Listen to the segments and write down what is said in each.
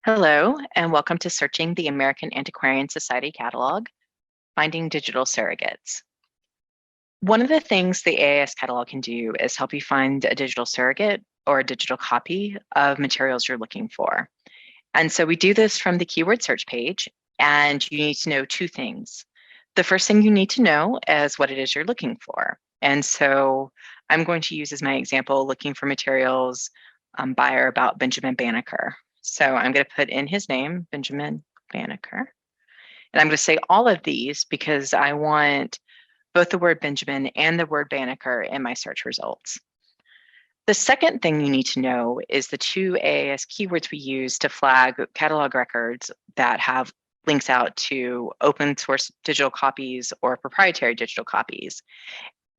Hello, and welcome to Searching the American Antiquarian Society catalog, Finding Digital Surrogates. One of the things the AAS catalog can do is help you find a digital surrogate or a digital copy of materials you're looking for. And so we do this from the keyword search page, and you need to know two things. The first thing you need to know is what it is you're looking for. And so I'm going to use as my example looking for materials by or about Benjamin Banneker. So I'm going to put in his name, Benjamin Banneker. And I'm going to say all of these because I want both the word Benjamin and the word Banneker in my search results. The second thing you need to know is the two AAS keywords we use to flag catalog records that have links out to open source digital copies or proprietary digital copies.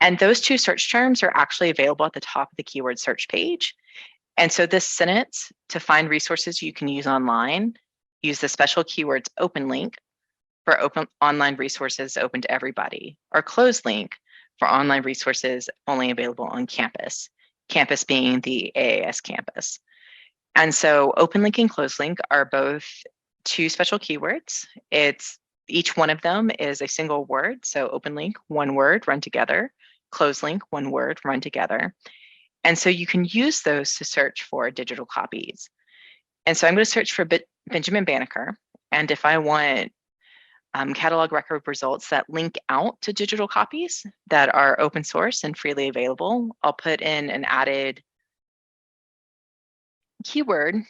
And those two search terms are actually available at the top of the keyword search page. And so this sentence, to find resources you can use online, use the special keywords open link for open online resources open to everybody, or closed link for online resources only available on campus, campus being the AAS campus. And so open link and closed link are both two special keywords. Each one of them is a single word. So open link, one word run together, closed link, one word run together. And so you can use those to search for digital copies. And so I'm going to search for Benjamin Banneker. And if I want catalog record results that link out to digital copies that are open source and freely available, I'll put in an added keyword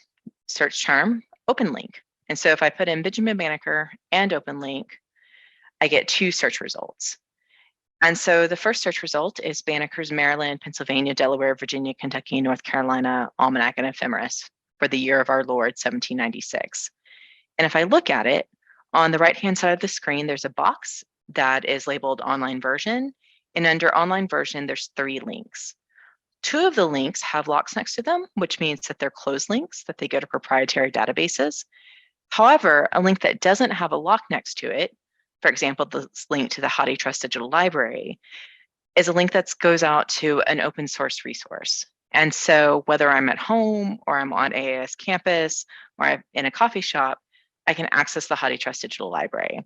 search term, open link. And so if I put in Benjamin Banneker and open link, I get two search results. And so the first search result is Banneker's Maryland, Pennsylvania, Delaware, Virginia, Kentucky, North Carolina Almanac and Ephemeris for the year of our Lord, 1796. And if I look at it, on the right-hand side of the screen, there's a box that is labeled online version. And under online version, there's 3 links. 2 of the links have locks next to them, which means that they're closed links, that they go to proprietary databases. However, a link that doesn't have a lock next to it, for example, the link to the HathiTrust Digital Library, is a link that goes out to an open source resource. And so whether I'm at home or I'm on AAS campus or I'm in a coffee shop, I can access the HathiTrust Digital Library.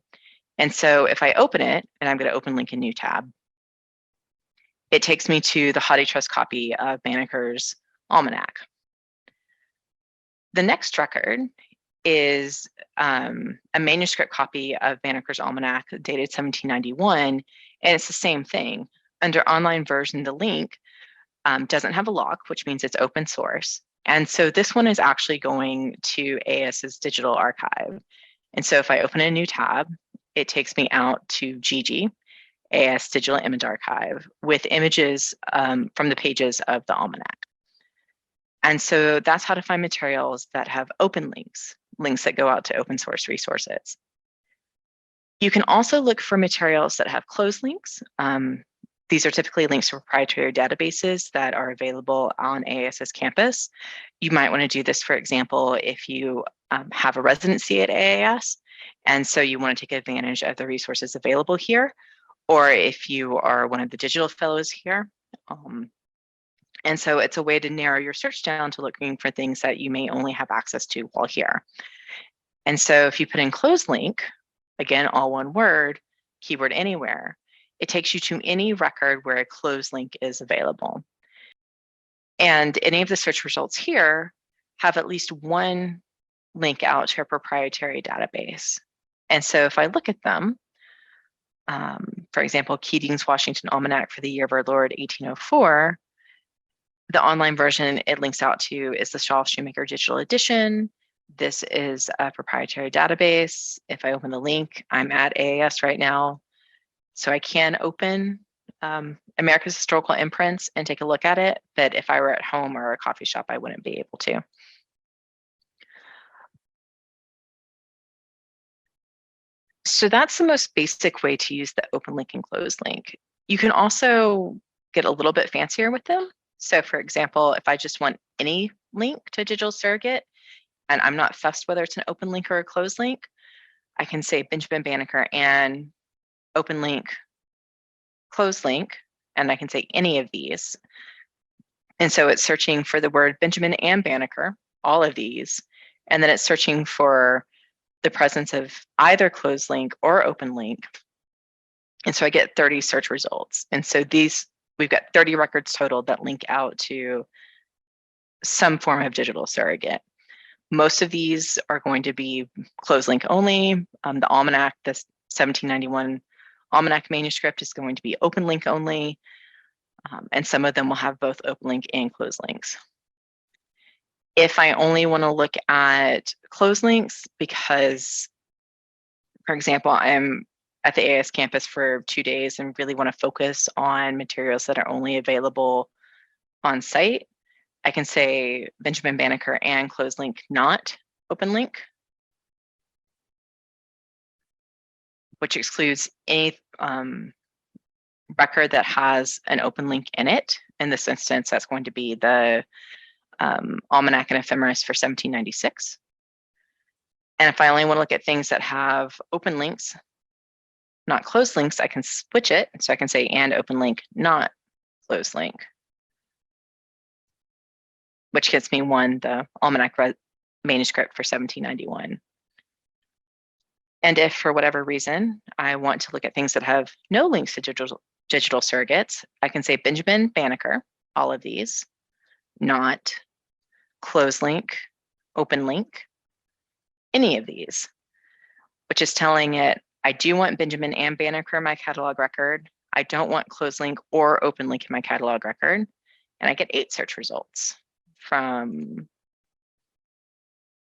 And so if I open it, and I'm going to open link a new tab, it takes me to the HathiTrust copy of Banneker's Almanac. The next record is a manuscript copy of Banneker's Almanac dated 1791, and it's the same thing. Under online version, the link doesn't have a lock, which means it's open source. And so this one is actually going to AAS's digital archive. And so if I open a new tab, it takes me out to GG, AAS Digital Image Archive, with images from the pages of the Almanac. And so that's how to find materials that have open links, links that go out to open source resources. You can also look for materials that have closed links. These are typically links to proprietary databases that are available on AAS's campus. You might want to do this, for example, if you have a residency at AAS, and so you want to take advantage of the resources available here, or if you are one of the digital fellows here. And so it's a way to narrow your search down to looking for things that you may only have access to while here. And so if you put in closed link, again, all one word, keyword anywhere, it takes you to any record where a closed link is available. And any of the search results here have at least one link out to a proprietary database. And so if I look at them, for example, Keating's Washington Almanac for the year of our Lord, 1804, the online version it links out to is the Shaw Shoemaker Digital Edition. This is a proprietary database. If I open the link, I'm at AAS right now. So I can open America's Historical Imprints and take a look at it, but if I were at home or a coffee shop, I wouldn't be able to. So that's the most basic way to use the open link and closed link. You can also get a little bit fancier with them. So for example, if I just want any link to a digital surrogate, and I'm not fussed whether it's an open link or a closed link, I can say Benjamin Banneker and open link, closed link, and I can say any of these. And so it's searching for the word Benjamin and Banneker, all of these, And then it's searching for the presence of either closed link or open link. And so I get 30 search results. And so we've got 30 records total that link out to some form of digital surrogate. Most of these are going to be closed link only. The Almanac, the 1791 Almanac manuscript, is going to be open link only. And some of them will have both open link and closed links. If I only want to look at closed links because, for example, I'm at the AIS campus for 2 days and really want to focus on materials that are only available on site, I can say Benjamin Banneker and closed link, not open link, which excludes any record that has an open link in it. In this instance, that's going to be the Almanac and Ephemeris for 1796. And if I only want to look at things that have open links, not closed links, I can switch it. So I can say and open link, not closed link, which gets me the Almanac manuscript for 1791. And if for whatever reason I want to look at things that have no links to digital surrogates, I can say Benjamin Banneker, all of these, not closed link, open link, any of these, which is telling it, I do want Benjamin and Banneker in my catalog record. I don't want closed link or open link in my catalog record. And I get 8 search results from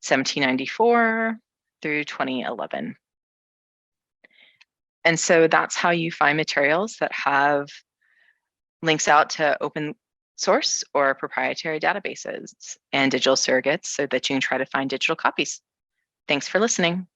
1794 through 2011. And so that's how you find materials that have links out to open source or proprietary databases and digital surrogates so that you can try to find digital copies. Thanks for listening.